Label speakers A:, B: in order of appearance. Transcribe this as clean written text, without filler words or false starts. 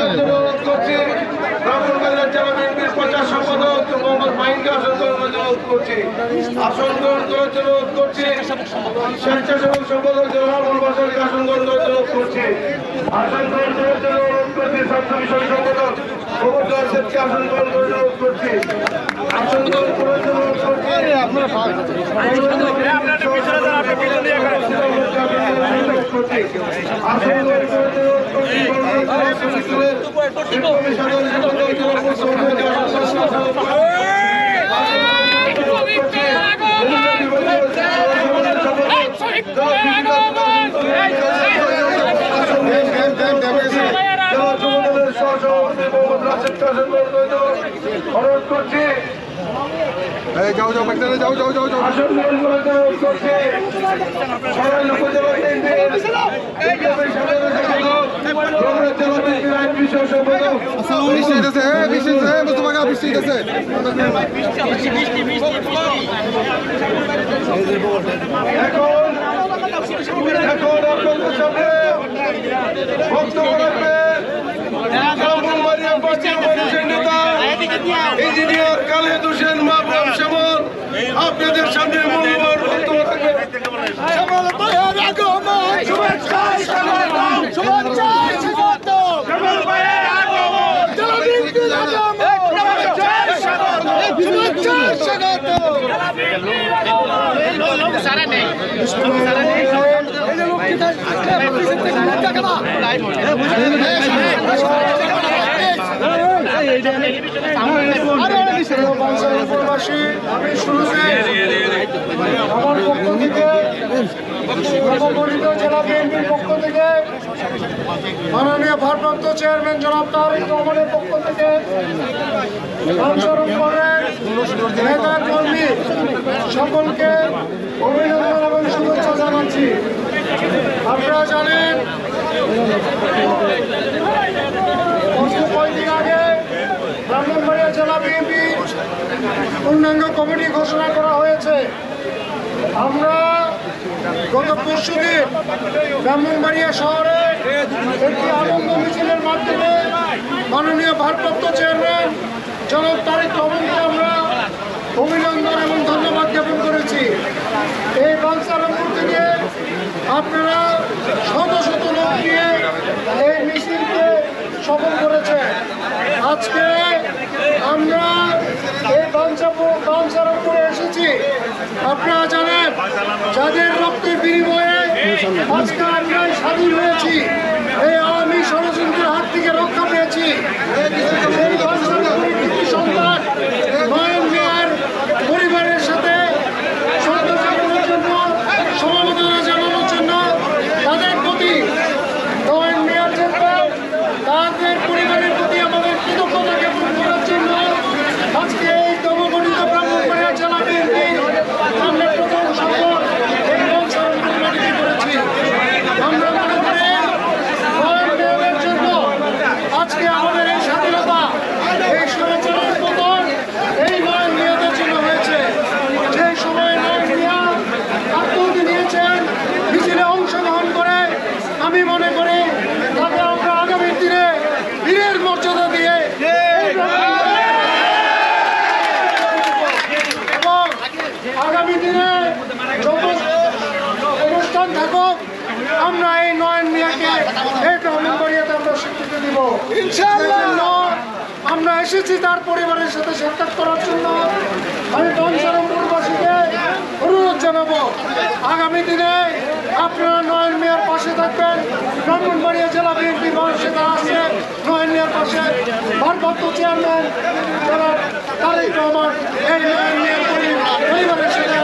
A: অনুরোধ করছি ব্রাহ্মণবাড়িয়া জেলা বিএনপির প্রচার সম্পাদক মোহাম্মদ মাহিনকে আসন গ্রহণের অনুরোধ করছি। আসন গ্রহণ করার জন্য অনুরোধ করছি স্বেচ্ছাসেবক সম্পাদক জনাবুল বাসারকে আসন গ্রহণ করার জন্য অনুরোধ করছি। আসন গ্রহণ করার জন্য অনুরোধ করছি ছাত্র বিষয় সম্পাদক মোহাম্মদ রাশেদকে আসন গ্রহণ করার অনুরোধ করছি। আসন গ্রহণ করার জন্য অনুরোধ করছি অনুরোধ করছি
B: যাও যাও যাও যাও যাও যাও
A: আসন গ্রহণ করতে অনুরোধ করছি সরাইল উপজেলা কেন্দ্রের আইন বিষয় সম্পাদক
B: বৃষ্টি হইতেছে মুস্তফা বৃষ্টি হইতেছে
A: এখন আপনাদের সামনে বক্তব্য রাখবেন ব্রাহ্মণবাড়িয়া পার্টির মানুষের নেতা ইঞ্জিনিয়ার খালেদ হোসেন মাহবুব শ্যামল আপনাদের সামনে মূল্যবান বক্তব্য রাখবেন। আমি শুরুতে আমার পক্ষ থেকে নবগঠিত জেলা বিএনপির পক্ষ থেকে মাননীয় ভারপ্রাপ্ত চেয়ারম্যান জনাব তারেক রহমানের পক্ষ থেকে নেতা কর্মী সকলকে অভিনন্দন এবং শুভেচ্ছা জানাচ্ছি। আপনারা জানেন কয়েকদিন আগে ব্রাহ্মণবাড়িয়া জেলা বিএনপি পূর্ণাঙ্গ কমিটি ঘোষণা করা হয়েছে। আমরা গত পরশুদিন ব্রাহ্মণবাড়িয়া শহরে একটি আনন্দ মিছিলের মাধ্যমে মাননীয় ভারপ্রাপ্ত চেয়ারম্যান জনাব তারেক রহমানকে আমরা অভিনন্দন এবং ধন্যবাদ জ্ঞাপন করেছি। এই বাঞ্ছারামপুর থেকে আপনারা শত শত লোক নিয়ে এই মিছিলকে সফল করেছেন। আজকে আমরা এই বাঞ্ছারামপুরে এসেছি। আপনারা জানেন যাদের রক্তের বিনিময়ে আজকে আমরা স্বাধীন হয়েছি, এই আওয়ামী ষড়যন্ত্রের হাত থেকে রক্ষা পেয়েছি। এই বাঞ্ছারামপুরের কৃতি সন্তান নয়ন মিয়ার পরিবারের সাথে শ্রদ্ধা জানানোর জন্য, সমবেদনা জানানোর জন্য তাদের প্রতি নয়ন মিয়ার জন্য তাদের পরিবারের প্রতি আমাদের কৃতজ্ঞতা জ্ঞাপন করার জন্য আজকে এই নবগঠিত ব্রাহ্মণবাড়িয়া জেলা বিএনপি আমরা প্রথম সফর এই বাঞ্ছারামপুর মাটিতে করেছি। আমরা মনে করি নয়ন মিয়ার জন্য আজকে আমাদের এই স্বাধীনতা, এই স্বৈরাচারের পতন এই নয়ন মিয়াদের জন্য হয়েছে। যে সময় নয়ন মিয়া আত্মহত্যা নিয়েছেন মিছিলে অংশগ্রহণ করে, আমি মনে করি তাকে আমরা আগামী দিনে বীরের মর্যাদা দিয়ে এবং আগামী দিনে যত অনুষ্ঠান থাকুক আমরা এই নয়ন মিয়াকে এই ব্রাহ্মণবাড়িয়াতে আমরা স্বীকৃতি দিব ইনশাআল্লাহ। আমরা এসেছি তার পরিবারের সাথে সাক্ষাৎ করার জন্য। আমি বাঞ্ছারামপুরবাসীকে অনুরোধ জানাবো আগামী দিনে আপনারা নয়ন মিয়ার পাশে থাকবেন। ব্রাহ্মণবাড়িয়া জেলা বিএনপি মানুষের আছে নয়ন মিয়ার পাশে। ভারপ্রাপ্ত চেয়ারম্যান জনাব তারেক রহমান এই নয়ন মিয়ার পরিবারের সাথে